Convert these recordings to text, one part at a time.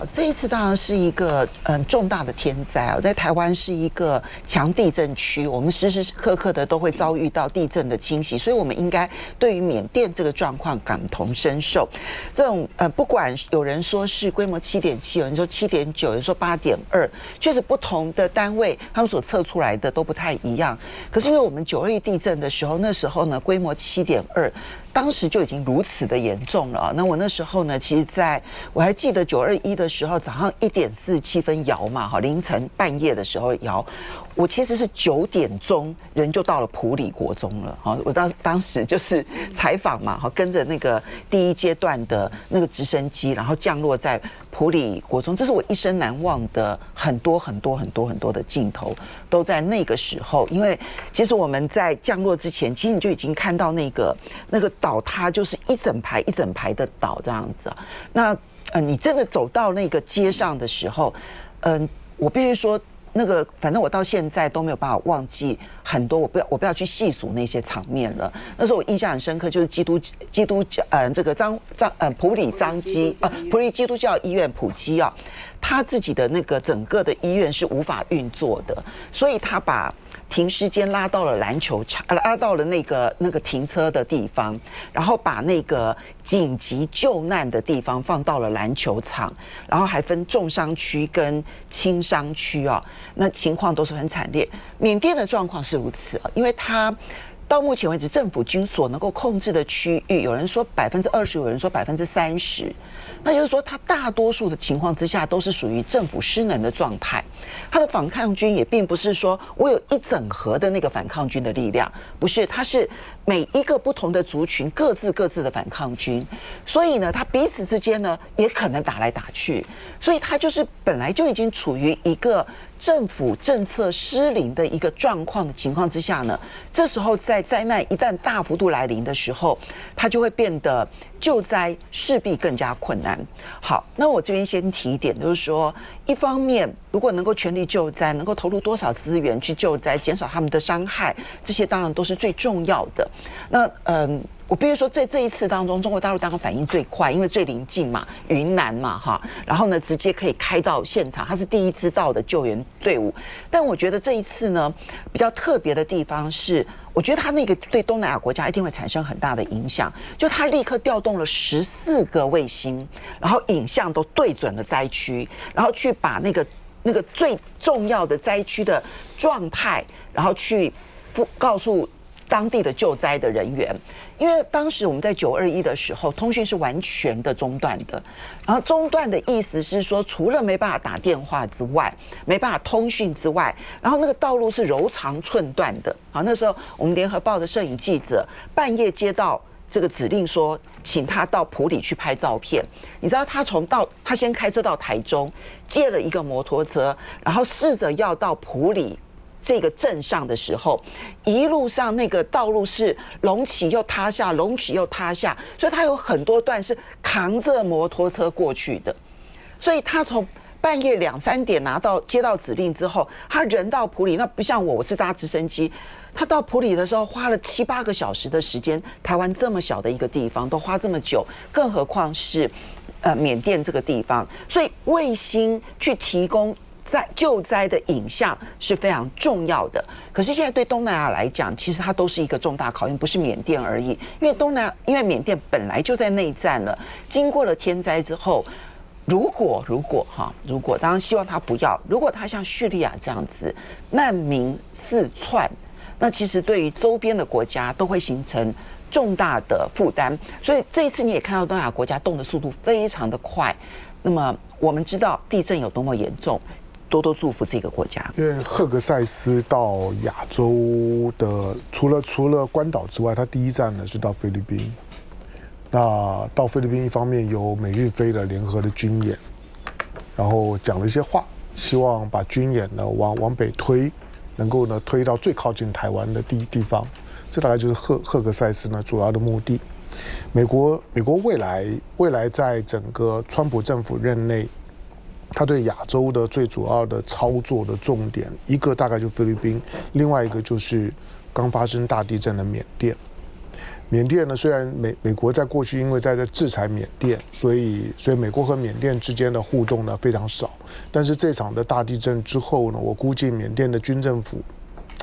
好，这一次当然是一个重大的天灾啊，在台湾是一个强地震区，我们时时刻刻的都会遭遇到地震的侵袭，所以我们应该对于缅甸这个状况感同身受。这种不管有人说是规模7.7，有人说7.9，有人说8.2，确实不同的单位他们所测出来的都不太一样。可是因为我们921地震的时候，那时候呢规模7.2。当时就已经如此的严重了。那我那时候呢，其实我还记得921的时候，早上1:47摇嘛，凌晨半夜的时候摇。我其实是9点钟人就到了埔里国中了。我当时就是采访嘛，跟着那个第一阶段的那个直升机，然后降落在埔里国中。这是我一生难忘的很多的镜头，都在那个时候。因为其实我们在降落之前，其实你就已经看到那个倒塌，就是一整排一整排的倒这样子。那你真的走到那个街上的时候，我必须说，那个反正我到现在都没有办法忘记很多，我不要去细数那些场面了。那时候我印象很深刻，就是基督这个埔里彰基埔里基督教医院埔基啊，他自己的那个整个的医院是无法运作的，所以他把停尸间拉到了篮球场，拉到了那个停车的地方，然后把那个紧急救难的地方放到了篮球场，然后还分重伤区跟轻伤区啊，那情况都是很惨烈。缅甸的状况是如此啊，因为它到目前为止政府军所能够控制的区域，有人说20%，有人说30%。那就是说，它大多数的情况之下都是属于政府失能的状态。它的反抗军也并不是说我有一整合的那个反抗军的力量，不是，它是每一个不同的族群各自的反抗军。所以呢，它彼此之间呢也可能打来打去，所以它就是本来就已经处于一个政府政策失灵的一个状况的情况之下呢，这时候在灾难一旦大幅度来临的时候，它就会变得救灾势必更加困难。好，那我这边先提一点，就是说，一方面如果能够全力救灾，能够投入多少资源去救灾，减少他们的伤害，这些当然都是最重要的。那我必须说，在这一次当中，中国大陆当然反应最快，因为最临近嘛，云南嘛，哈，然后呢，直接可以开到现场，它是第一支到的救援队伍。但我觉得这一次呢，比较特别的地方是，我觉得它那个对东南亚国家一定会产生很大的影响，就它立刻调动了14个卫星，然后影像都对准了灾区，然后去把那个最重要的灾区的状态，然后去告诉当地的救灾的人员。因为当时我们在921的时候，通讯是完全的中断的。然后中断的意思是说，除了没办法打电话之外，没办法通讯之外，然后那个道路是柔肠寸断的。好，那时候我们联合报的摄影记者半夜接到这个指令说，请他到埔里去拍照片。你知道他先开车到台中，借了一个摩托车，然后试着要到埔里这个镇上的时候，一路上那个道路是隆起又塌下，隆起又塌下，所以他有很多段是扛着摩托车过去的。所以他从半夜2、3点接到指令之后，他人到埔里，那不像我是搭直升机，他到埔里的时候花了7、8个小时的时间。台湾这么小的一个地方都花这么久，更何况是缅甸这个地方。所以卫星去提供救灾的影像是非常重要的。可是现在对东南亚来讲，其实它都是一个重大考验，不是缅甸而已。因为缅甸本来就在内战了，经过了天灾之后，如果当然希望他不要，如果他像叙利亚这样子难民四窜，那其实对于周边的国家都会形成重大的负担。所以这一次你也看到东南亚国家动的速度非常的快。那么我们知道地震有多么严重，多多祝福这个国家。因为赫格塞斯到亚洲的，除了关岛之外，他第一站呢是到菲律宾。那到菲律宾一方面有美日菲的联合的军演，然后讲了一些话，希望把军演呢往北推，能够呢推到最靠近台湾的地方。这大概就是赫格塞斯呢主要的目的。美国未来在整个川普政府任内，他对亚洲的最主要的操作的重点，一个大概就菲律宾，另外一个就是刚发生大地震的缅甸。缅甸呢，虽然美国在过去因为在这制裁缅甸，所以美国和缅甸之间的互动呢非常少。但是这场的大地震之后呢，我估计缅甸的军政府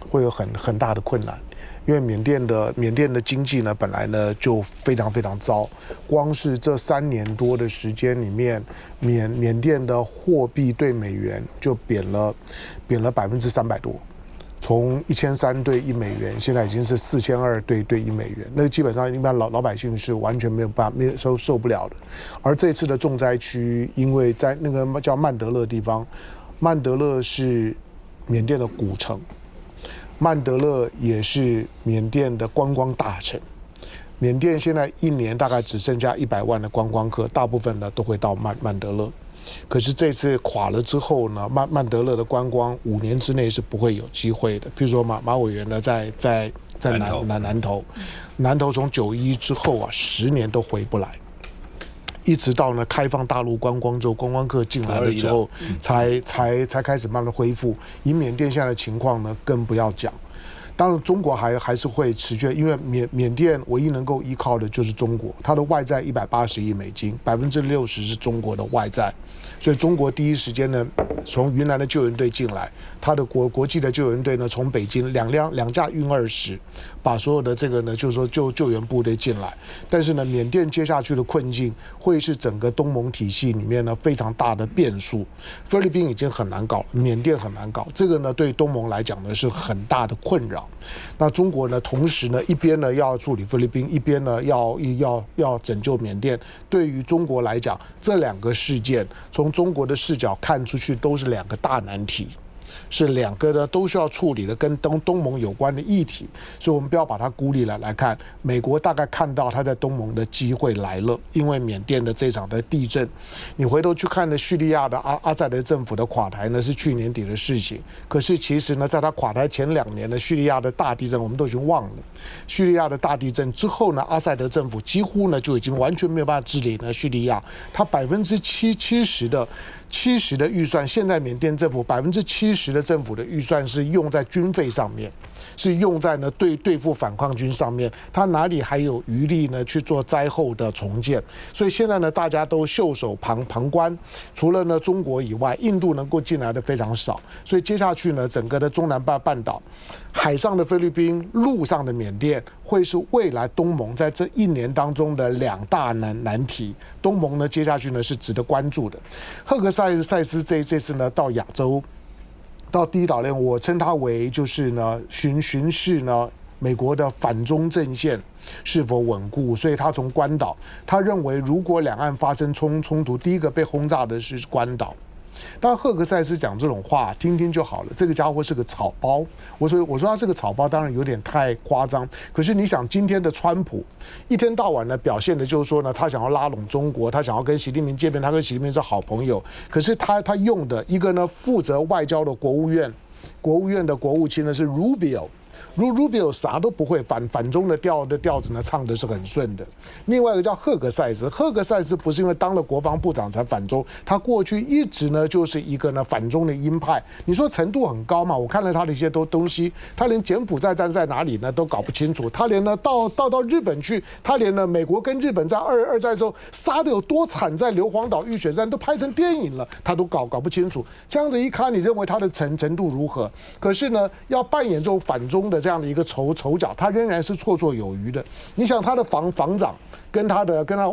会有很大的困难，因为缅甸的经济呢本来呢就非常非常糟，光是这3年多的时间里面，缅甸的货币对美元就贬了300%多。从1300对1美元，现在已经是4200对1美元，那基本上一般老百姓是完全没有受不了的。而这次的重灾区，因为在那个叫曼德勒地方，曼德勒是缅甸的古城，曼德勒也是缅甸的观光大城。缅甸现在1年大概只剩下100万的观光客，大部分呢都会到曼德勒。可是这次垮了之后呢，曼德勒的观光5年之内是不会有机会的。譬如说马委员呢，在南投从9·11之后啊，10年都回不来，一直到呢开放大陆观光之后，观光客进来了之后，才开始慢慢恢复。以缅甸现在的情况呢，更不要讲。当然，中国还是会持续，因为缅甸唯一能够依靠的就是中国，它的外债180亿美金，60%是中国的外债，所以中国第一时间呢，从云南的救援队进来，它的国际的救援队呢，从北京两架运20，把所有的这个呢，就是说救援部队进来。但是呢，缅甸接下去的困境会是整个东盟体系里面呢非常大的变数。菲律宾已经很难搞了，缅甸很难搞，这个呢对东盟来讲呢是很大的困扰。那中国呢，同时呢，一边呢要处理菲律宾，一边呢要拯救缅甸。对于中国来讲，这2个事件从中国的视角看出去都是2个大难题。是2个呢都需要处理的跟东盟有关的议题，所以我们不要把它孤立来看。美国大概看到他在东盟的机会来了，因为缅甸的这场的地震，你回头去看呢，叙利亚的阿塞德政府的垮台呢是去年底的事情，可是其实呢，在他垮台前2年的叙利亚的大地震我们都已经忘了。叙利亚的大地震之后呢，阿塞德政府几乎呢就已经完全没有办法治理呢叙利亚，他70%的预算，现在缅甸政府70%的政府的预算是用在军费上面，是用在呢对付反抗军上面，他哪里还有余力呢去做灾后的重建？所以现在呢，大家都袖手旁观，除了呢中国以外，印度能够进来的非常少，所以接下去呢，整个的中南半岛，海上的菲律宾，陆上的缅甸，会是未来东盟在这1年当中的2大难题。东盟呢，接下去呢是值得关注的。赫格塞斯这次呢到亚洲，到第一岛链，我称它为就是呢巡视呢美国的反中阵线是否稳固，所以他从关岛，他认为如果两岸发生冲突，第一个被轰炸的是关岛。当然，赫格塞斯讲这种话，听听就好了。这个家伙是个草包。我说他是个草包，当然有点太夸张。可是你想，今天的川普一天到晚呢，表现的就是说呢，他想要拉拢中国，他想要跟习近平见面，他跟习近平是好朋友。可是他用的一个呢，负责外交的国务院的国务卿呢是 Rubio。Rubio 啥都不会，反中的调子呢唱的是很顺的。另外一个叫赫格塞斯，赫格塞斯不是因为当了国防部长才反中，他过去一直呢就是一个呢反中的鹰派。你说程度很高嘛？我看了他的一些东西，他连柬埔寨在哪里呢都搞不清楚。他连呢到日本去，他连呢美国跟日本在二战的时候杀的有多惨，在硫磺岛遇血战都拍成电影了，他都搞不清楚。这样子一看，你认为他的程度如何？可是呢，要扮演这种反中的这样的一个丑角，他仍然是绰绰有余的。你想他的防长跟他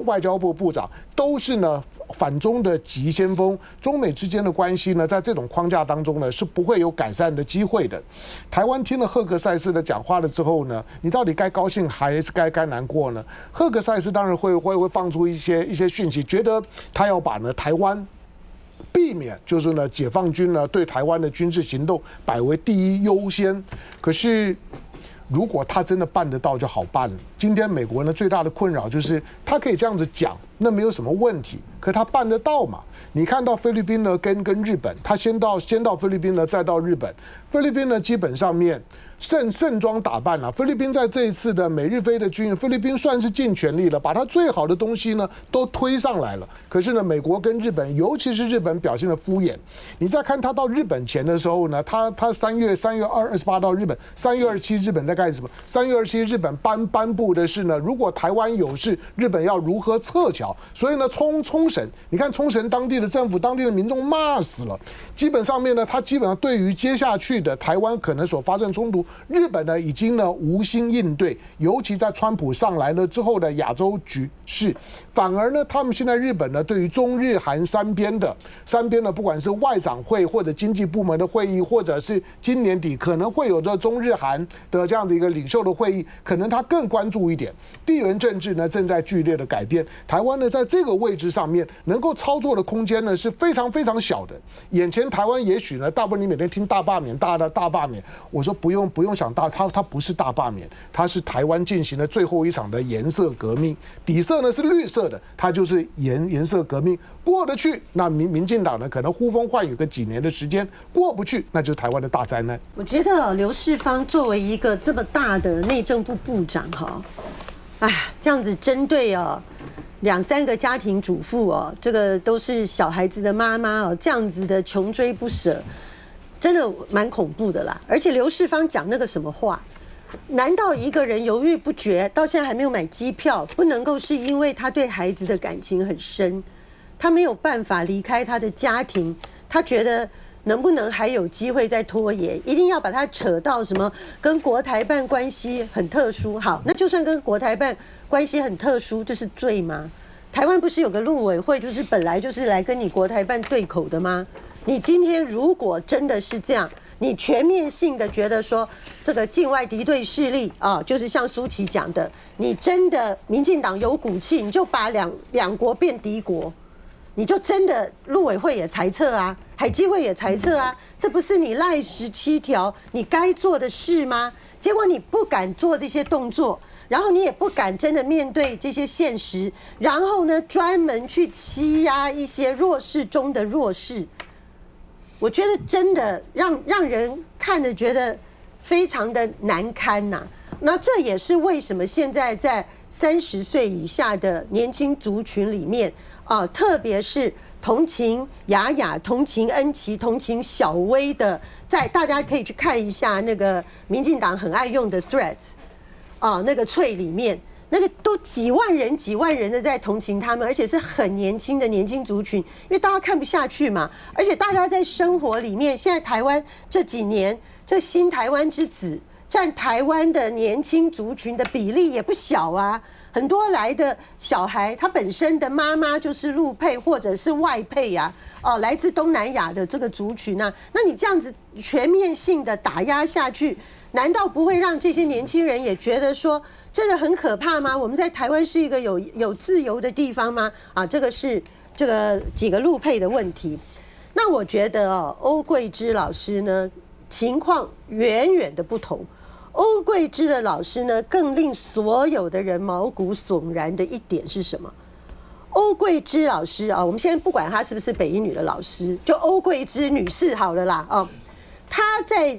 外交部部长都是呢反中的急先锋，中美之间的关系呢，在这种框架当中呢是不会有改善的机会的。台湾听了赫格塞斯的讲话了之后呢，你到底该高兴还是该难过呢？赫格塞斯当然会放出一些讯息，觉得他要把呢台湾避免就是呢解放军呢对台湾的军事行动摆为第一优先。可是如果他真的办得到就好办了。今天美国呢最大的困扰就是他可以这样子讲，那没有什么问题。可他办得到嘛？你看到菲律宾呢，跟日本，他先到菲律宾呢，再到日本。菲律宾呢，基本上面盛装打扮了。菲律宾在这一次的美日菲的军演，菲律宾算是尽全力了，把他最好的东西呢都推上来了。可是呢，美国跟日本，尤其是日本表现的敷衍。你再看他到日本前的时候呢，他3月28到日本，3月27日本在干什么？3月27日本颁布的是呢，如果台湾有事，日本要如何撤侨。所以呢，冲绳，你看冲绳当地的政府、当地的民众骂死了。基本上面呢，他基本上对于接下去的台湾可能所发生冲突，日本呢已经呢无心应对，尤其在川普上来了之后的亚洲局势，反而呢，他们现在日本呢对于中日韩三边的不管是外长会或者经济部门的会议，或者是今年底可能会有这中日韩的这样的一个领袖的会议，可能他更关注一点。地缘政治呢正在剧烈的改变，台湾呢在这个位置上面能够操作的空间呢是非常非常小的。眼前台湾也许呢，大部分你每天听大罢免，大罢免，我说不用想它不是大罢免，它是台湾进行了最后一场的颜色革命，底色呢是绿色的，它就是颜色革命。过得去，那民进党呢可能呼风唤雨个几年的时间；过不去，那就是台湾的大灾难。我觉得刘世芳作为一个这么大的内政部部长这样子针对2-3个家庭主妇这个都是小孩子的妈妈这样子的穷追不舍，真的蛮恐怖的啦。而且刘世芳讲那个什么话，难道一个人犹豫不决，到现在还没有买机票，不能够是因为他对孩子的感情很深，他没有办法离开他的家庭，他觉得能不能还有机会再拖延，一定要把它扯到什么跟国台办关系很特殊。好，那就算跟国台办关系很特殊，这是罪吗？台湾不是有个陆委会，就是本来就是来跟你国台办对口的吗？你今天如果真的是这样，你全面性的觉得说这个境外敌对势力就是像苏琪讲的，你真的民进党有骨气，你就把两国变敌国，你就真的陆委会也裁撤啊，海基会也裁撤啊，这不是你赖17条你该做的事吗？结果你不敢做这些动作，然后你也不敢真的面对这些现实，然后呢，专门去欺压一些弱势中的弱势。我觉得真的让人看着觉得非常的难堪呐。那这也是为什么现在在30岁以下的年轻族群里面特别是同情雅雅、同情恩琪、同情小薇的，大家可以去看一下那个民进党很爱用的 threads 那个脆里面，那个都几万人的在同情他们，而且是很年轻的年轻族群，因为大家看不下去嘛。而且大家在生活里面，现在台湾这几年这新台湾之子占台湾的年轻族群的比例也不小啊。很多来的小孩，他本身的妈妈就是陆配或者是外配来自东南亚的这个族群啊。那你这样子全面性的打压下去，难道不会让这些年轻人也觉得说，真的很可怕吗？我们在台湾是一个有自由的地方吗？这个是这个几个陆配的问题。那我觉得欧桂芝老师呢，情况远远的不同。欧桂芝的老师呢，更令所有的人毛骨悚然的一点是什么？欧桂芝老师我们先不管她是不是北一女的老师，就欧桂芝女士好了啦她在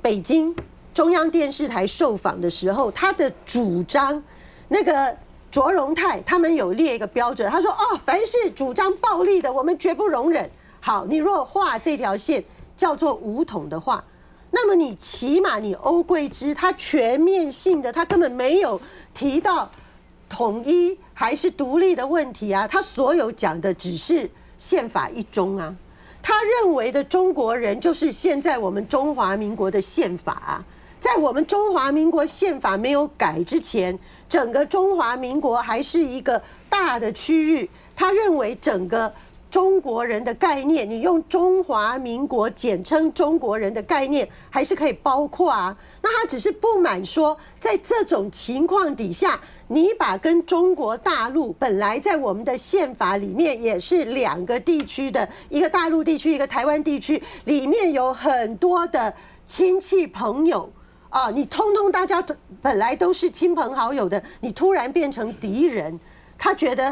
北京中央电视台受访的时候，她的主张，那个卓荣泰他们有列一个标准，他说凡是主张暴力的，我们绝不容忍。好，你若画这条线叫做武统的话，那么你起码你欧桂芝他全面性的，他根本没有提到统一还是独立的问题啊，他所有讲的只是宪法一中啊，他认为的中国人就是现在我们中华民国的宪法啊。在我们中华民国宪法没有改之前，整个中华民国还是一个大的区域，他认为整个中国人的概念，你用中华民国简称中国人的概念还是可以包括啊。那他只是不满说，在这种情况底下，你把跟中国大陆本来在我们的宪法里面也是2个地区的，一个大陆地区，一个台湾地区，里面有很多的亲戚朋友你通通大家本来都是亲朋好友的，你突然变成敌人，他觉得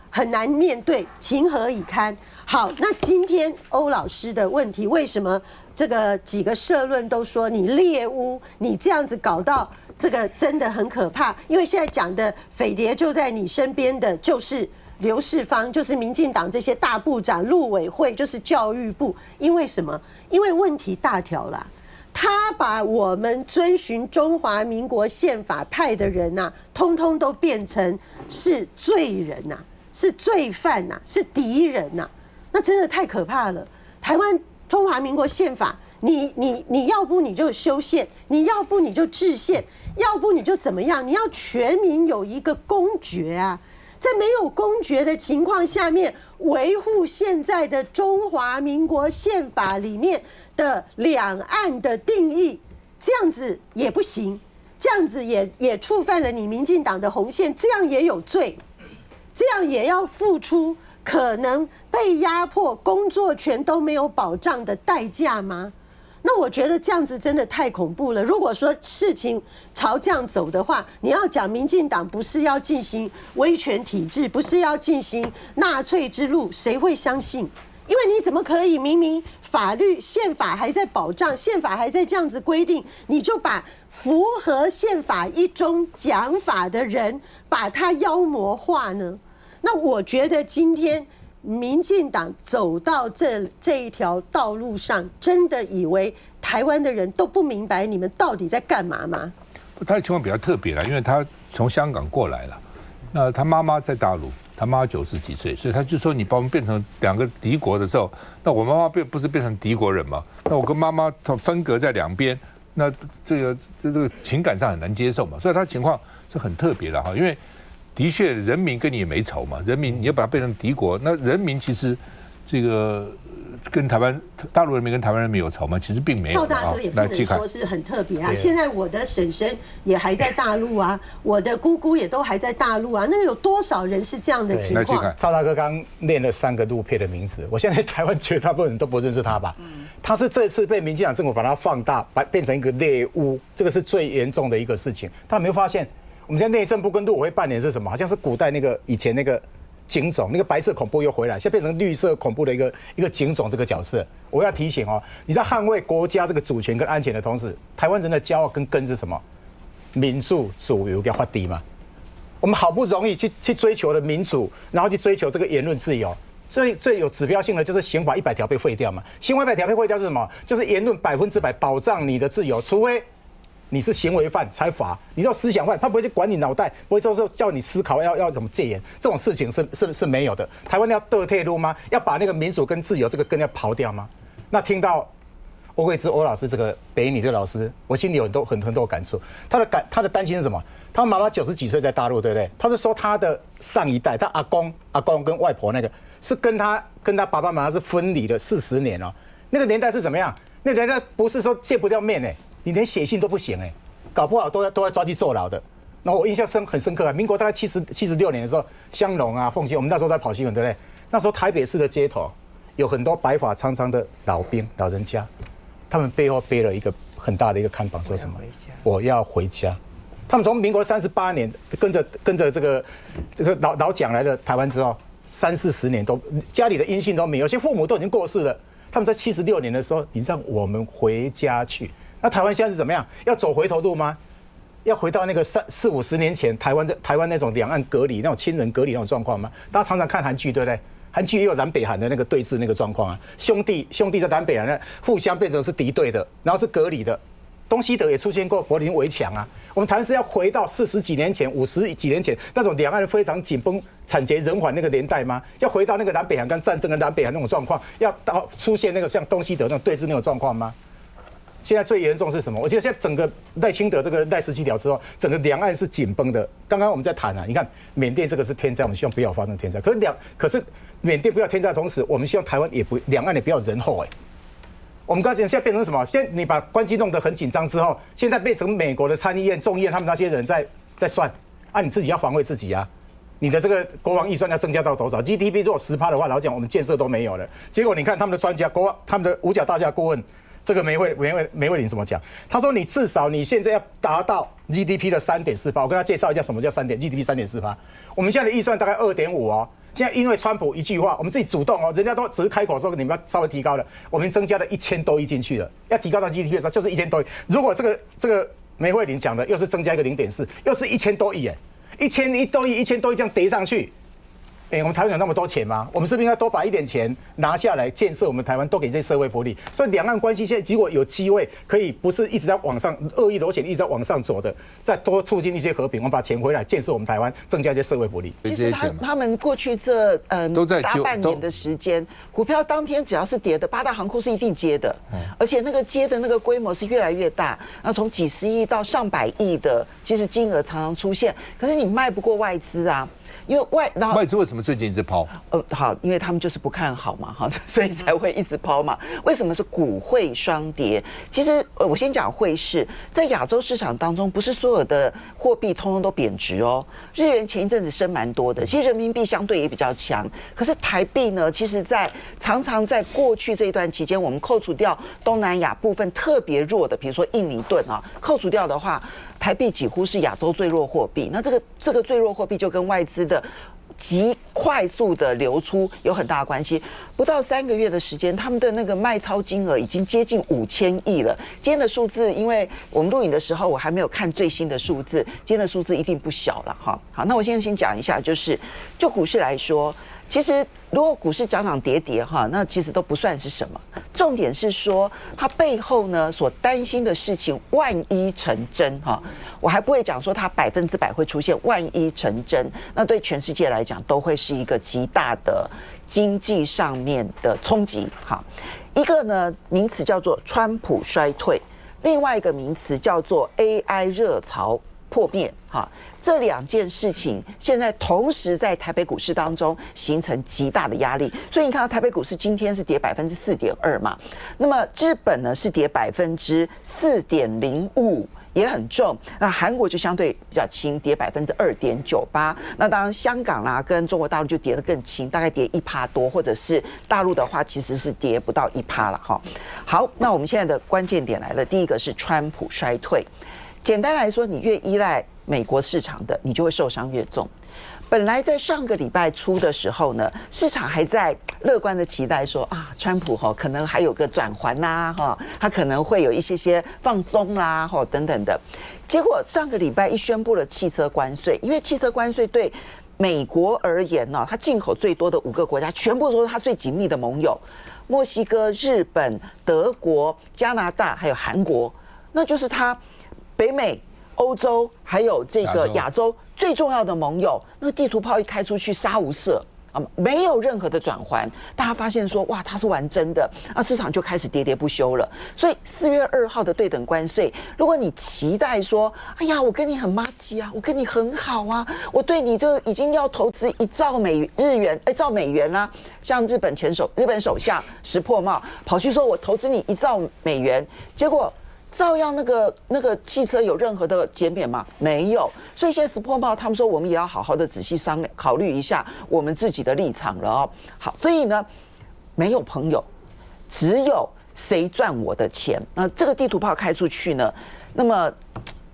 很难面对，情何以堪？好，那今天欧老师的问题，为什么这个几个社论都说你猎巫，你这样子搞到这个真的很可怕？因为现在讲的匪谍就在你身边的就是刘世芳，就是民进党这些大部长、陆委会，就是教育部。因为什么？因为问题大条啦。他把我们遵循中华民国宪法派的人呐、通通都变成是罪人呐、是罪犯呐、是敌人呐、那真的太可怕了。台湾中华民国宪法，你要不你就修宪，你要不你就制宪，要不你就怎么样？你要全民有一个公决啊！在没有公决的情况下面，维护现在的中华民国宪法里面的两岸的定义，这样子也不行，这样子也触犯了你民进党的红线，这样也有罪，这样也要付出可能被压迫、工作权都没有保障的代价吗？那我觉得这样子真的太恐怖了。如果说事情朝这样走的话，你要讲民进党不是要进行威权体制，不是要进行纳粹之路，谁会相信？因为你怎么可以明明法律宪法还在保障，宪法还在这样子规定，你就把符合宪法一中讲法的人把他妖魔化呢？那我觉得今天民进党走到这一条道路上，真的以为台湾的人都不明白你们到底在干嘛吗？他的情况比较特别了，因为他从香港过来了，那他妈妈在大陆，他妈妈90几岁，所以他就说你把我们变成两个敌国的时候，那我妈妈不是变成敌国人吗？那我跟妈妈分隔在两边，那这个情感上很难接受嘛，所以他情况是很特别的哈，因为的确人民跟你也没仇嘛，人民你要把它变成敌国，那人民其实这个跟大陆人民跟台湾人民有仇吗？其实并没有。赵大哥也不能说是很特别啊。现在我的婶婶也还在大陆啊，我的姑姑也都还在大陆啊。那有多少人是这样的情况？赵大哥刚念了3个陆配的名字，我现在台湾绝大部分人都不认识他吧？他是这次被民进党政府把他放大，变成一个猎巫，这个是最严重的一个事情。他有没有发现？我们现在内政部跟陆委会扮演是什么？好像是古代以前那个警总，那个白色恐怖又回来，现在变成绿色恐怖的一个警总这个角色。我要提醒哦，你在捍卫国家这个主权跟安全的同时，台湾人的骄傲跟根是什么？民主自由要发低嘛。我们好不容易去追求的民主，然后去追求这个言论自由。所以最有指标性的就是刑法100条被废掉嘛。刑法100条被废掉是什么？就是言论100%保障你的自由，除非你是行为犯才罚，你叫思想犯，他不会去管你脑袋，不会说叫你思考要怎么戒严，这种事情是没有的。台湾要得退路吗？要把那个民主跟自由这个根要刨掉吗？那听到欧桂芝欧老师这个北女这个老师，我心里有很多感触。他的担心是什么？他妈妈90几岁在大陆，对不对？他是说他的上一代，他阿公跟外婆那个是跟他爸爸妈妈是分离了40年哦。那个年代是怎么样？那个年代不是说见不掉面你连写信都不行搞不好都要抓去坐牢的。然后我印象很深刻啊，民国大概76年的时候，香农啊、凤新，我们那时候在跑新闻，对不对？那时候台北市的街头有很多白发苍苍的老人家，他们背后背了一个很大的一个看板，说什么？我要回家。他们从民国38年跟着这个老蒋来的台湾之后，30-40年都家里的音信都没有，有些父母都已经过世了。他们在76年的时候，你让我们回家去。那台湾现在是怎么样？要走回头路吗？要回到那个40-50年前台湾那种两岸隔离、那种亲人隔离那种状况吗？大家常常看韩剧，对不对？韩剧也有南北韩的那个对峙那个状况啊，兄弟在南北韩互相变成是敌对的，然后是隔离的。东西德也出现过柏林围墙啊。我们台湾是要回到40几年前、50几年前那种两岸非常紧绷、惨绝人寰那个年代吗？要回到那个南北韩跟战争的南北韩那种状况，要到出现那个像东西德那种对峙那种状况吗？现在最严重是什么？我觉得现在整个赖清德这个赖17条之后，整个两岸是紧绷的。刚刚我们在谈啊，你看缅甸这个是天灾，我们希望不要发生天灾。可是缅甸不要天灾的同时，我们希望台湾两岸也不要人祸我们刚才现在变成什么？现在你把关系弄得很紧张之后，现在变成美国的参议院、众议院他们那些人在算啊，你自己要防卫自己啊。你的这个国防预算要增加到多少 ？GDP 如果10%的话，老讲我们建设都没有了。结果你看他们的专家，他们的五角大厦顾问。这个梅惠玲怎么讲？他说：“你至少你现在要达到 GDP 的3.4%。我跟他介绍一下什么叫GDP 3.4%。我们现在的预算大概2.5现在因为川普一句话，我们自己主动哦，人家都只是开口说你们要稍微提高了，我们增加了1000多亿进去了，要提高到 GDP 的时候就是1000多亿。如果这个梅惠玲讲的又是增加一个0.4，又是1000多亿，1000多亿这样叠上去。我们台湾有那么多钱吗？我们是不是应该多把一点钱拿下来建设我们台湾，多给这些社会福利？所以两岸关系现在如果有机会，可以不是一直在往上恶意螺旋一直在往上走的，再多促进一些和平，我们把钱回来建设我们台湾，增加一些社会福利。其实他们过去这都在大半年的时间，股票当天只要是跌的，八大行库是一定接的，而且那个接的那个规模是越来越大，那从几十亿到上百亿的，其实金额常常出现，可是你卖不过外资啊。因为外资为什么最近一直抛？好，因为他们就是不看好嘛，哈，所以才会一直抛嘛。为什么是股汇双跌？其实我先讲汇市，在亚洲市场当中，不是所有的货币通通都贬值哦。日元前一阵子升蛮多的，其实人民币相对也比较强。可是台币呢，其实常常在过去这一段期间，我们扣除掉东南亚部分特别弱的，比如说印尼盾啊，扣除掉的话，台币几乎是亚洲最弱货币。那这个最弱货币就跟外资的极快速的流出有很大的关系。不到3个月的时间，他们的那个卖超金额已经接近5000亿了。今天的数字，因为我们录影的时候我还没有看最新的数字，今天的数字一定不小了哈。好，那我现在先讲一下，就股市来说，其实如果股市涨涨跌跌哈，那其实都不算是什么。重点是说，它背后呢所担心的事情，万一成真哈，我还不会讲说它100%会出现，万一成真，那对全世界来讲都会是一个极大的经济上面的冲击。哈，一个呢名词叫做川普衰退，另外一个名词叫做 AI 热潮破灭。哈，这两件事情现在同时在台北股市当中形成极大的压力，所以你看到台北股市今天是跌4.2%嘛，那么日本呢是跌4.05%。也很重，那韩国就相对比较轻，跌2.98%。那当然，香港啦跟中国大陆就跌得更轻，大概跌1%多，或者是大陆的话，其实是跌不到1%了哈。好，那我们现在的关键点来了，第一个是川普衰退。简单来说，你越依赖美国市场的，你就会受伤越重。本来在上个礼拜初的时候呢，市场还在乐观的期待说啊，川普可能还有个转圜啦他可能会有一些放松啦等等的。结果上个礼拜一宣布了汽车关税，因为汽车关税对美国而言呢，它进口最多的5个国家，全部都是它最紧密的盟友，墨西哥、日本、德国、加拿大还有韩国，那就是它北美、欧洲还有这个亚洲最重要的盟友。那地图炮一开出去，杀无赦啊，没有任何的转圜。大家发现说，哇，他是玩真的，那市场就开始喋喋不休了。所以4月2号的对等关税，如果你期待说，哎呀，我跟你很麻吉啊，我跟你很好啊，我对你这已经要投资1兆美元啦，像日本首相石破茂跑去说，我投资你1兆美元，结果照样那个汽车有任何的减免吗？没有。所以现在石破茂他们说，我们也要好好的仔细商量考虑一下我们自己的立场了哦。好，所以呢，没有朋友，只有谁赚我的钱。那这个地图炮开出去呢，那么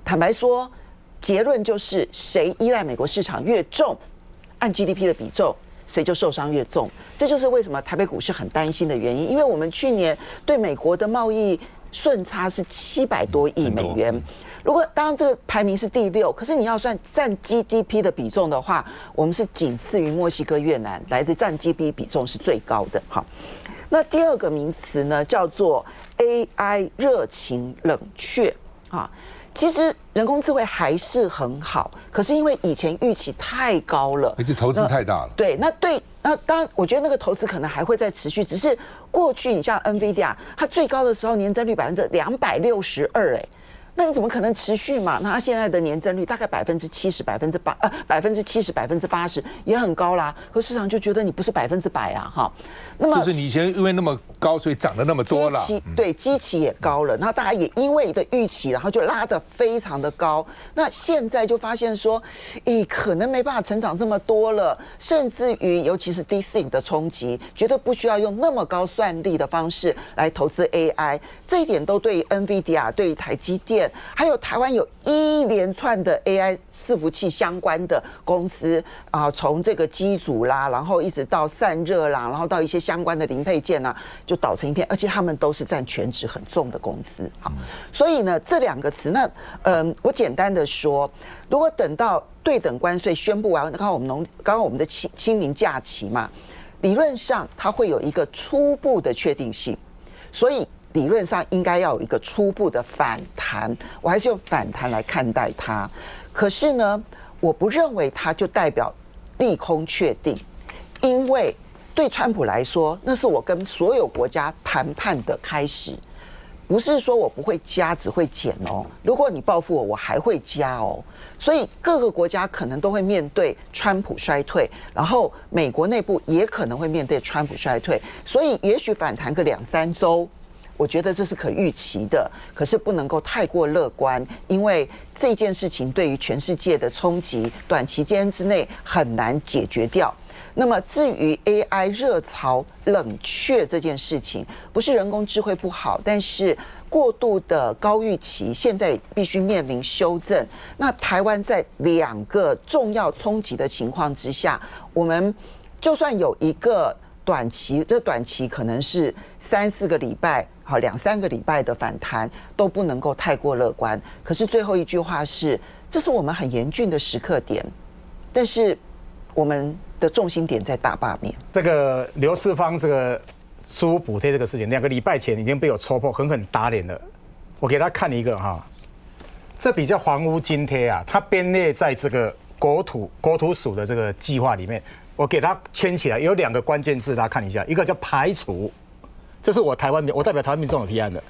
坦白说，结论就是谁依赖美国市场越重，按 GDP 的比重，谁就受伤越重。这就是为什么台北股市很担心的原因，因为我们去年对美国的贸易顺差是700多亿美元。如果当然这个排名是第6，可是你要算占 GDP 的比重的话，我们是仅次于墨西哥、越南，来的占 GDP 比重是最高的。好，那第2个名词呢，叫做 AI 热情冷却啊。其实人工智慧还是很好，可是因为以前预期太高了，而且投资太大了。对，那当然，我觉得那个投资可能还会再持续，只是过去你像 NVIDIA， 它最高的时候年增率262%，那你怎么可能持续嘛？那它现在的年增率大概70%、80%也很高啦。可市场就觉得你不是100%啊，哈。那么就是你以前因为那么高，所以涨得那么多了。对，基期也高了，然后大家也因为的预期，然后就拉得非常的高。那现在就发现说，可能没办法成长这么多了，甚至于尤其是 DeepSeek 的冲击，绝对不需要用那么高算力的方式来投资 AI。这一点都对 NVIDIA、对台积电。件，还有台湾有一连串的 AI 伺服器相关的公司啊，从这个机组啦，然后一直到散热啦，然后到一些相关的零配件啊，就倒成一片，而且他们都是占权值很重的公司。好，所以呢，这两个词，那我简单的说，如果等到对等关税宣布完，刚刚我们的清明假期嘛，理论上它会有一个初步的确定性，所以理论上应该要有一个初步的反弹，我还是用反弹来看待它。可是呢，我不认为它就代表利空确定，因为对川普来说，那是我跟所有国家谈判的开始，不是说我不会加，只会减哦。如果你报复我，我还会加哦。所以各个国家可能都会面对川普衰退，然后美国内部也可能会面对川普衰退，所以也许反弹个2-3周。我觉得这是可预期的，可是不能够太过乐观，因为这件事情对于全世界的冲击，短期间之内很难解决掉。那么至于 AI 热潮冷却这件事情，不是人工智慧不好，但是过度的高预期现在必须面临修正。那台湾在2个重要冲击的情况之下，我们就算有一个短期，这短期可能是3-4个礼拜，好2-3个礼拜的反弹，都不能够太过乐观。可是最后一句话是，这是我们很严峻的时刻点，但是我们的重心点在大罢免。这个刘世芳这个租屋补贴这个事情，2个礼拜前已经被我戳破，狠狠打脸了。我给他看一个哈，这比较房屋津贴啊，它编列在这个国土署的这个计划里面。我给它圈起来，有2个关键字，大家看一下，一个叫排除，这是我代表台湾民众有提案的。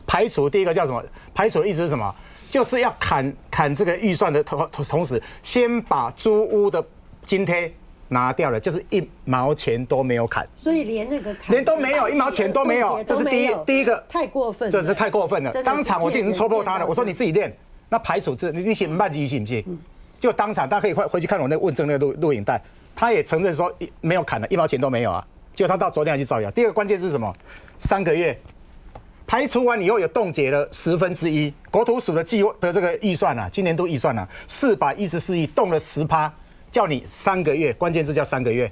排除第一个叫什么？排除的意思是什么？就是要砍这个预算的同时，先把租屋的津贴拿掉了，就是1毛钱都没有砍。所以连那个连都没有，1毛钱都没有，这是第一个，太过分了，这是太过分了。当场我就已经戳破他了，我说你自己练，那排除这你写慢记信不信？就当场大家可以回去看我那问政那个录影带。他也承认说没有砍了，1毛钱都没有啊。结果他到昨天还去造谣。第二个关键是什么？3个月排除完以后，有冻结了1/10，国土署的这个预算啊，今年度预算啊，414亿，冻了10%，叫你3个月，关键字叫3个月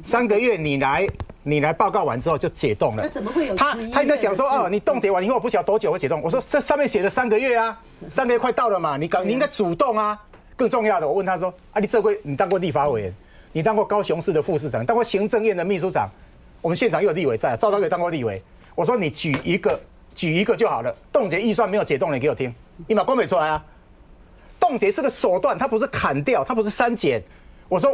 ，3个月你来报告完之后就解冻了。那怎么会有？他在讲说哦，你冻结完以后，我不晓得多久会解冻。我说这上面写了3个月啊，3个月快到了嘛，你应该主动啊。更重要的，我问他说啊，你当过立法委员？你当过高雄市的副市长，当过行政院的秘书长，我们现场又有立委在，赵大哥也当过立委。我说你举一个就好了，冻结预算没有解冻的，你给我听，一秒光没出来啊！冻结是个手段，它不是砍掉，它不是删减。我说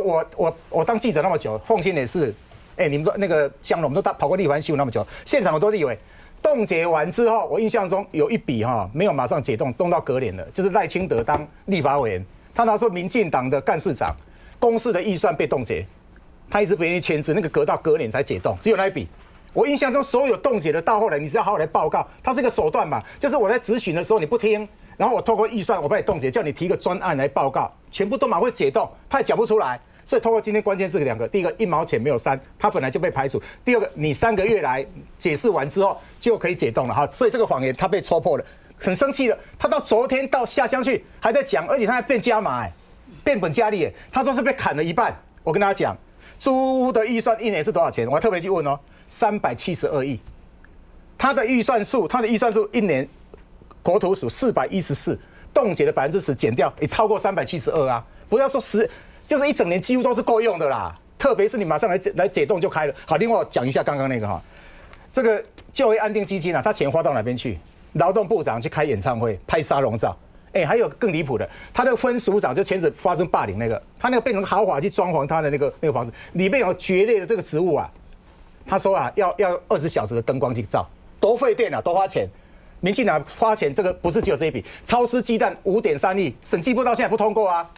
我当记者那么久，凤新也是，你们都那个香龙，我们都跑过立法院新闻那么久，现场有多立委。冻结完之后，我印象中有一笔没有马上解冻，冻到隔年了，就是赖清德当立法委员，他拿说民进党的干事长。公示的预算被冻结，他一直不愿意签字，那个隔到隔年才解冻，只有那一笔。我印象中所有冻结的到后来，你是要好好来报告，它是一个手段嘛，就是我在质询的时候你不听，然后我透过预算我把你冻结，叫你提个专案来报告，全部都马会解冻，他也讲不出来。所以透过今天关键是2个，第一个1毛钱没有删，他本来就被排除；第二个你3个月来解释完之后就可以解冻了哈，所以这个谎言他被戳破了，很生气了。他到昨天到下乡去还在讲，而且他还变加码变本加厉，他说是被砍了一半。我跟大家讲，租屋的预算1年是多少钱？我还特别去问哦，372亿。他的预算数1年，国土署414，冻结的10%减掉，也超过372啊！不要说就是1整年几乎都是够用的啦。特别是你马上来解冻就开了。好，另外我讲一下刚刚那个哈，这个就业安定基金啊，他钱花到哪边去？劳动部长去开演唱会，拍沙龙照。还有更离谱的，他那个分署长就前次发生霸凌那个，他那个变成豪华去装潢他的那个房子，里面有决裂的这个植物啊。他说啊，要20小时的灯光去照，多费电啊，多花钱。民进党花钱，这个不是只有这一笔，超市鸡蛋5.3亿，审计部到现在不通过啊。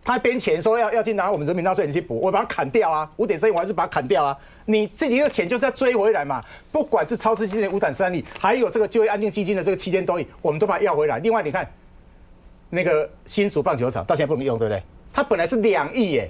他还编钱说要去拿我们人民纳税人去补，我把它砍掉啊，5.3亿我还是把它砍掉啊。你自己的钱就是要追回来嘛，不管是超市基金的5.3亿，还有这个就业安定基金的这个7000多亿，我们都把它要回来。另外你看。那个新竹棒球场到现在不能用，对不对？它本来是2亿耶，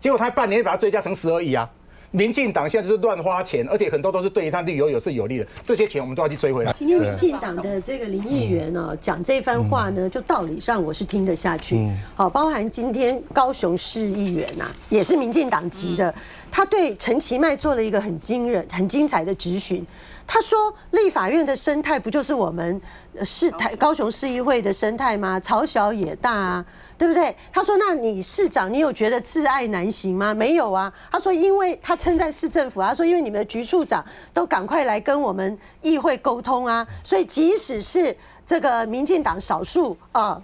结果他半年把它追加成12亿啊。民进党现在就是乱花钱，而且很多都是对于他旅游有是有利的，这些钱我们都要去追回来。今天民进党的这个林议员呢，讲这番话呢，就道理上我是听得下去。好，包含今天高雄市议员呐，也是民进党籍的，他对陈其迈做了一个很惊人、很精彩的质询。他说，立法院的生态不就是我们高雄市议会的生态吗？朝小野大啊，对不对？他说，那你市长，你有觉得窒碍难行吗？没有啊。他说，因为他称赞市政府，他说，因为你们的局处长都赶快来跟我们议会沟通啊，所以即使是这个民进党少数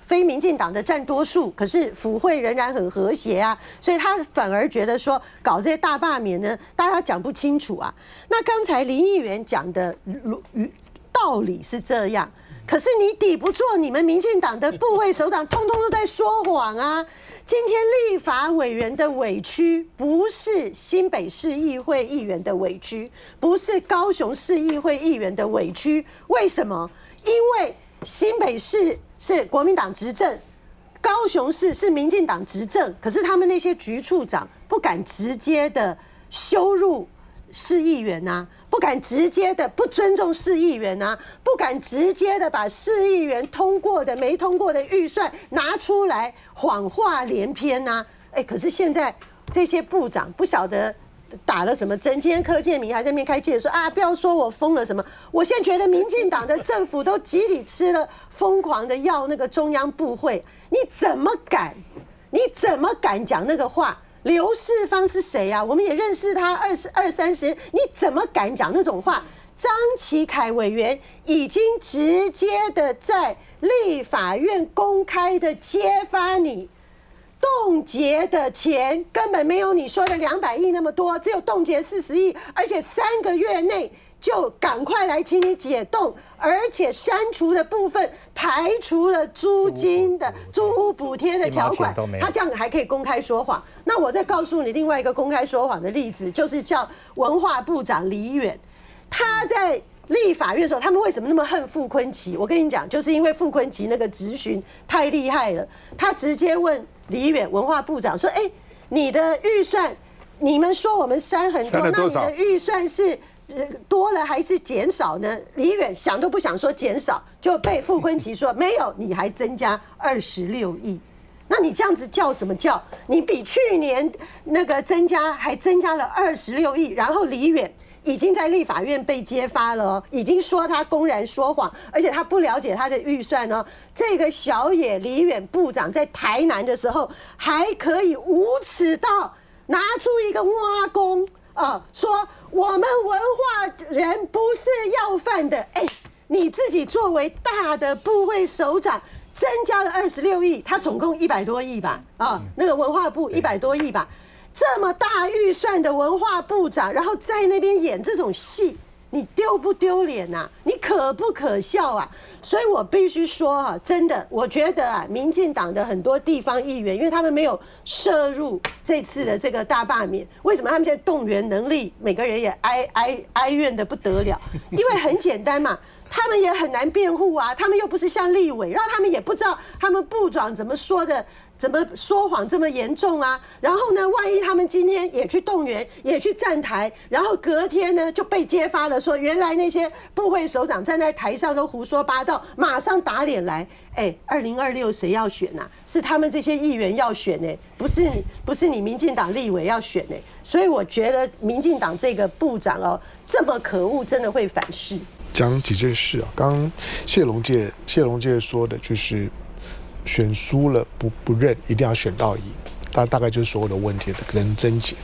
非民进党的占多数，可是府会仍然很和谐啊，所以他反而觉得说搞这些大罢免呢，大家讲不清楚啊。那刚才林议员讲的道理是这样，可是你抵不住你们民进党的部会首长通通都在说谎啊。今天立法委员的委屈不是新北市议会议员的委屈，不是高雄市议会议员的委屈，为什么？因为新北市是国民党执政，高雄市是民进党执政，可是他们那些局处长不敢直接的羞辱市议员啊，不敢直接的不尊重市议员啊，不敢直接的把市议员通过的没通过的预算拿出来谎话连篇啊。可是现在这些部长不晓得打了什么针？今天柯建铭还在那边开记者说啊，不要说我疯了什么。我现在觉得民进党的政府都集体吃了疯狂的药，那个中央部会，你怎么敢？你怎么敢讲那个话？刘世芳是谁啊？我们也认识他20-30年，你怎么敢讲那种话？张启凯委员已经直接的在立法院公开的揭发你。冻结的钱根本没有你说的200亿那么多，只有冻结40亿，而且3个月内就赶快来请你解冻，而且删除的部分排除了租金的租屋补贴的条款，他这样还可以公开说谎。那我再告诉你另外一个公开说谎的例子，就是叫文化部长李远，他在立法院的时候，他们为什么那么恨傅崐萁？我跟你讲，就是因为傅崐萁那个质询太厉害了，他直接问李远文化部长说：“你的预算，你们说我们删很多，那你的预算是多了还是减少呢？”李远想都不想说减少，就被傅崐萁说没有，你还增加26亿。那你这样子叫什么叫？你比去年那个还增加了26亿，然后李远已经在立法院被揭发了哦，已经说他公然说谎，而且他不了解他的预算哦。这个小野李远部长在台南的时候，还可以无耻到拿出一个挖工说我们文化人不是要饭的。你自己作为大的部会首长，增加了26亿，他总共100多亿吧？那个文化部100多亿吧？这么大预算的文化部长，然后在那边演这种戏，你丢不丢脸啊？你可不可笑啊？所以我必须说真的，我觉得民进党的很多地方议员，因为他们没有涉入这次的这个大罢免，为什么他们现在动员能力，每个人也哀怨的不得了？因为很简单嘛。他们也很难辩护啊，他们又不是像立委，然后他们也不知道他们部长怎么说的，怎么说谎这么严重啊？然后呢，万一他们今天也去动员，也去站台，然后隔天呢就被揭发了，说原来那些部会首长站在台上都胡说八道，马上打脸来。2026谁要选啊？是他们这些议员要选不是你民进党立委要选所以我觉得民进党这个部长这么可恶，真的会反噬。讲几件事啊，刚刚谢龙介说的就是选输了不认，一定要选到赢，大概就是所有的问题的症结。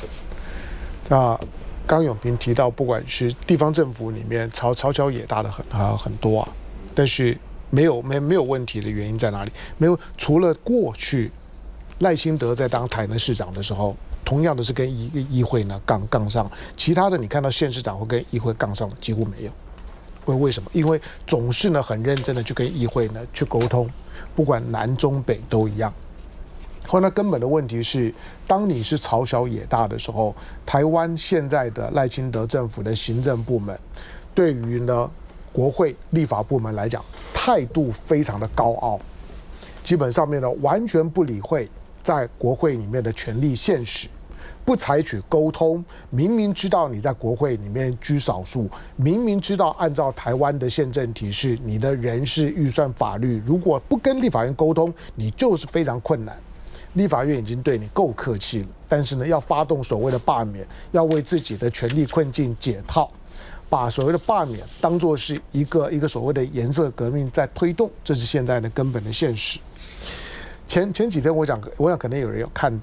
那刚永平提到，不管是地方政府里面朝小野大的很多啊，但是没有问题的原因在哪里？没有，除了过去赖清德在当台南市长的时候，同样的是跟议会呢杠上，其他的你看到县市长会跟议会杠上的几乎没有。为什么？因为总是呢很认真的去跟议会呢去沟通，不管南中北都一样。后来根本的问题是，当你是朝小野大的时候，台湾现在的赖清德政府的行政部门，对于呢国会立法部门来讲，态度非常的高傲，基本上面呢完全不理会在国会里面的权力现实，不采取沟通，明明知道你在国会里面居少数，明明知道按照台湾的宪政体制，你的人事预算法律如果不跟立法院沟通，你就是非常困难。立法院已经对你够客气了，但是呢，要发动所谓的罢免，要为自己的权力困境解套，把所谓的罢免当作是一个所谓的颜色革命在推动，这是现在的根本的现实。前几天我想可能有人有看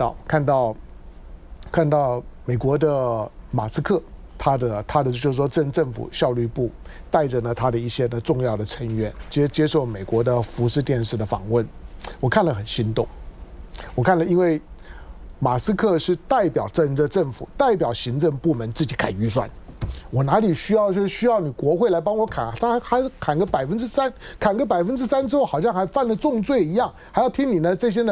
到美国的马斯克，他的就是说政府效率部带着呢他的一些的重要的成员接受美国的福斯电视的访问，我看了很心动。我看了，因为马斯克是代表政府、代表行政部门自己砍预算，我哪里需要你国会来帮我砍？他还砍个3%，砍个3%之后，好像还犯了重罪一样，还要听你呢这些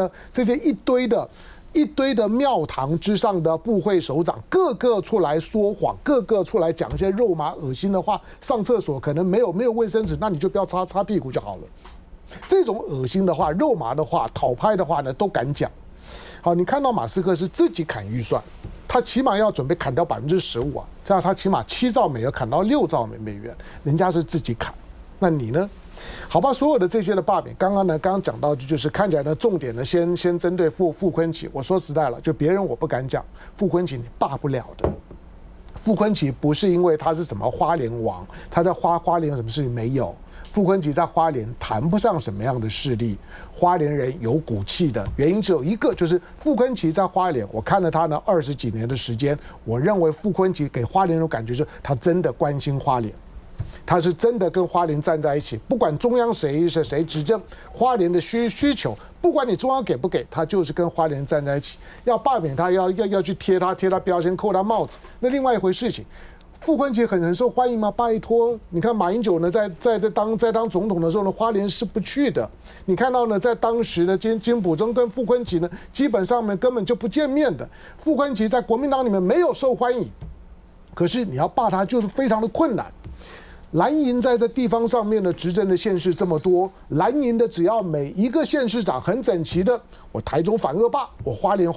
一堆的庙堂之上的部会首长，个个出来说谎，个个出来讲一些肉麻恶心的话。上厕所可能没有卫生纸，那你就不要擦屁股就好了。这种恶心的话、肉麻的话、讨拍的话呢，都敢讲。好，你看到马斯克是自己砍预算，他起码要准备砍掉15%啊，这样他起码7兆美元砍到6兆美元，人家是自己砍。那你呢？好吧，所有的这些的罢免，刚刚讲到就是看起来呢，重点呢先针对傅昆萁。我说实在了，就别人我不敢讲，傅昆萁你罢不了的。傅昆萁不是因为他是什么花莲王，他在花莲有什么事情没有？傅昆萁在花莲谈不上什么样的势力，花莲人有骨气的原因只有一个，就是傅昆萁在花莲，我看了他呢20几年的时间，我认为傅昆萁给花莲人感觉就是他真的关心花莲，他是真的跟花莲站在一起，不管中央谁执政，花莲的需求，不管你中央给不给，他就是跟花莲站在一起。要罢免他，要去贴他标签，扣他帽子，那另外一回事情。傅昆萁很受欢迎吗？拜托，你看马英九呢，在当总统的时候呢，花莲是不去的。你看到呢，在当时的金溥中跟傅昆萁呢，基本上呢根本就不见面的。傅昆萁在国民党里面没有受欢迎，可是你要罢他就是非常的困难。蓝营在这地方上面的执政的县市这么多，蓝营的只要每一个县市长很整齐的，我台中反恶霸，我花莲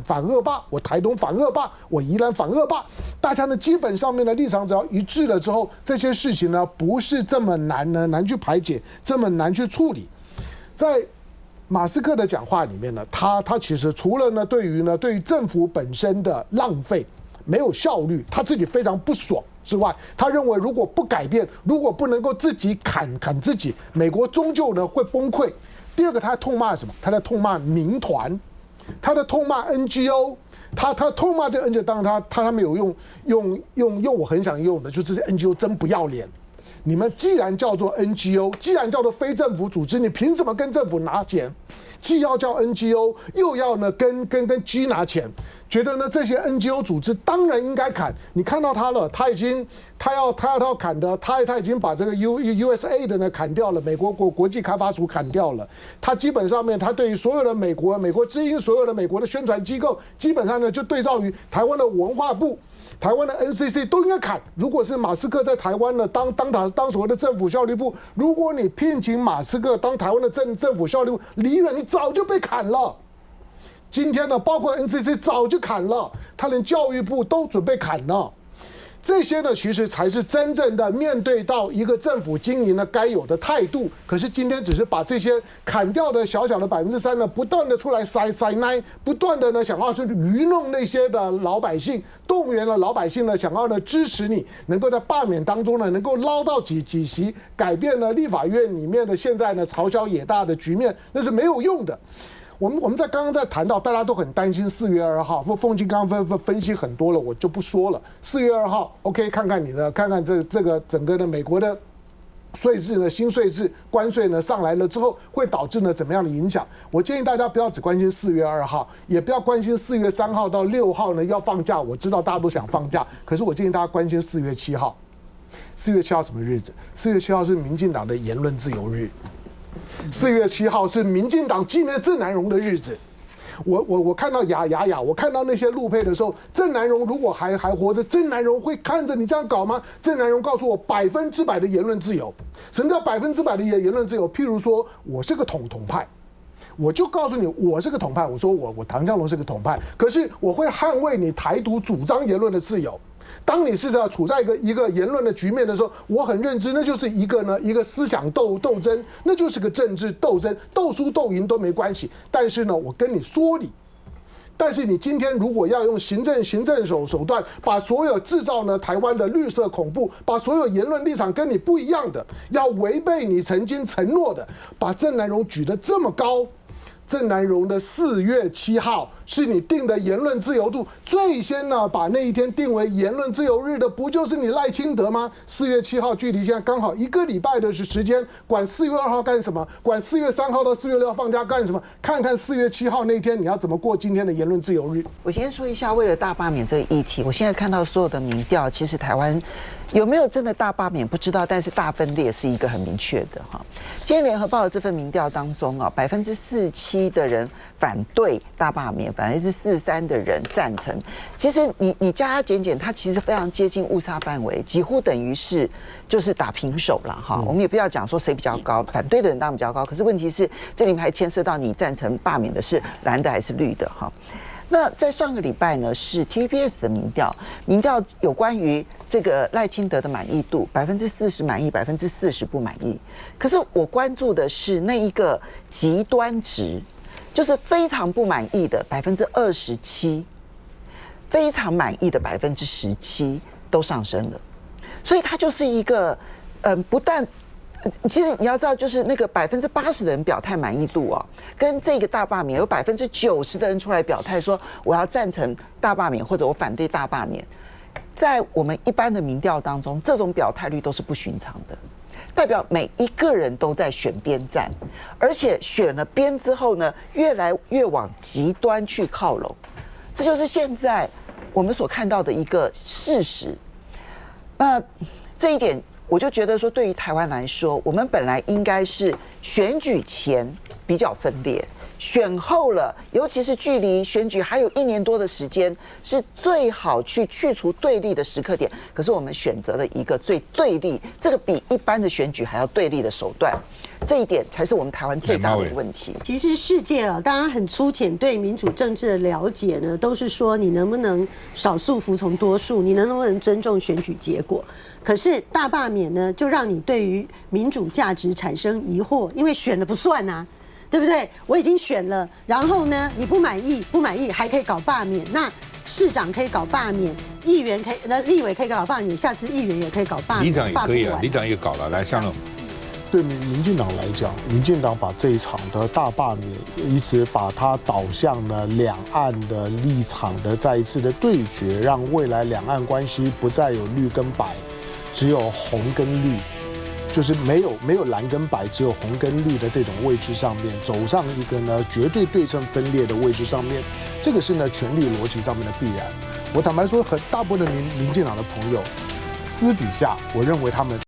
反恶霸，我台东反恶霸，我宜兰反恶霸，大家呢基本上面的立场只要一致了之后，这些事情呢不是这么难去排解，这么难去处理。在马斯克的讲话里面呢，他其实除了呢对于政府本身的浪费没有效率，他自己非常不爽之外，他认为如果不改变，如果不能够自己砍自己，美国终究呢会崩溃。第二个，他在痛骂什么？他在痛骂民团，他在痛骂 NGO， 他痛骂这个 NGO， 当然他们有用我很想用的，就这些 NGO 真不要脸。你们既然叫做 NGO， 既然叫做非政府组织，你凭什么跟政府拿钱？既要叫 NGO， 又要呢跟 G 拿钱，觉得呢这些 NGO 组织当然应该砍。你看到他了，他要砍的，他已经把这个 USAID 的呢砍掉了，美国国际开发署砍掉了。他基本上面，他对于所有的美国之音，所有的美国的宣传机构，基本上呢就对照于台湾的文化部。台湾的 NCC 都应该砍。如果是马斯克在台湾呢，当所谓的政府效率部，如果你聘请马斯克当台湾的政府效率部，李远你早就被砍了。今天呢，包括 NCC 早就砍了，他连教育部都准备砍了。这些呢，其实才是真正的面对到一个政府经营的该有的态度。可是今天只是把这些砍掉的小的3%呢，不断的出来塞奶，不断的呢想要去愚弄那些的老百姓，动员了老百姓呢想要呢支持你，能够在罢免当中呢能够捞到几席，改变了立法院里面的现在呢朝小野大的局面，那是没有用的。我们刚刚在谈到，大家都很担心4月2号，凤金刚刚分析很多了，我就不说了。4月2号 ，OK， 看看这个整个的美国的税制呢，新税制关税呢上来了之后，会导致呢怎么样的影响？我建议大家不要只关心4月2号，也不要关心4月3号到6号呢要放假。我知道大家都想放假，可是我建议大家关心4月7号。4月7号什么日子？4月7号是民进党的言论自由日。4月7号是民进党纪念郑南榕的日子。我看到我看到那些陆配的时候，郑南榕如果还活着，郑南榕会看着你这样搞吗？郑南榕告诉我100%的言论自由。什么叫100%的言论自由？譬如说我是个统派，我就告诉你，我是个统派，我说我唐湘龙是个统派，可是我会捍卫你台独主张言论的自由。当你是要处在一个言论的局面的时候，我很认知，那就是一个思想斗争，那就是个政治斗争，斗输斗赢都没关系。但是呢，我跟你说理。但是你今天如果要用行政手段，把所有制造呢台湾的绿色恐怖，把所有言论立场跟你不一样的，要违背你曾经承诺的，把郑南榕举得这么高。郑南榕的4月7号是你定的言论自由度，最先呢把那一天定为言论自由日的，不就是你赖清德吗？4月7号距离现在刚好1个礼拜的时间，管4月2号干什么？管4月3号到4月6号放假干什么？看看4月7号那天你要怎么过今天的言论自由日。我先说一下，为了大罢免这个议题，我现在看到所有的民调，其实台湾有没有真的大罢免不知道，但是大分裂是一个很明确的哈。今天联合报的这份民调当中啊，47%的人反对大罢免，43%的人赞成。其实你加减减，它其实非常接近误差范围，几乎等于是就是打平手了哈。我们也不要讲说谁比较高，反对的人当然比较高，可是问题是这里面还牵涉到你赞成罢免的是蓝的还是绿的哈。那在上个礼拜呢，是 TVBS 的民调有关于这个赖清德的满意度，40%满意，40%不满意。可是我关注的是那一个极端值，就是非常不满意的27%，非常满意的17%都上升了。所以它就是一个不但其实你要知道，就是那个80%的人表态满意度哦，跟这个大罢免有90%的人出来表态说我要赞成大罢免或者我反对大罢免，在我们一般的民调当中，这种表态率都是不寻常的，代表每一个人都在选边站，而且选了边之后呢，越来越往极端去靠拢，这就是现在我们所看到的一个事实。那这一点，我就觉得说，对于台湾来说，我们本来应该是选举前比较分裂，选后了，尤其是距离选举还有1年多的时间，是最好去除对立的时刻点。可是我们选择了一个最对立，这个比一般的选举还要对立的手段。这一点才是我们台湾最大的问题。其实世界啊，大家很粗浅对民主政治的了解呢，都是说你能不能少数服从多数，你能不能尊重选举结果。可是大罢免呢，就让你对于民主价值产生疑惑，因为选了不算啊，对不对？我已经选了，然后呢，你不满意还可以搞罢免，那市长可以搞罢免，议员可以，立委可以搞罢免，下次议员也可以搞罢免，里长也可以啊，里长也搞了，来向荣。对民进党来讲，民进党把这一场的大罢免，一直把它导向了两岸的立场的再一次的对决，让未来两岸关系不再有绿跟白，只有红跟绿，就是没有蓝跟白，只有红跟绿的这种位置上面，走上一个呢绝对对称分裂的位置上面，这个是呢权力逻辑上面的必然。我坦白说，大部分的民进党的朋友，私底下我认为他们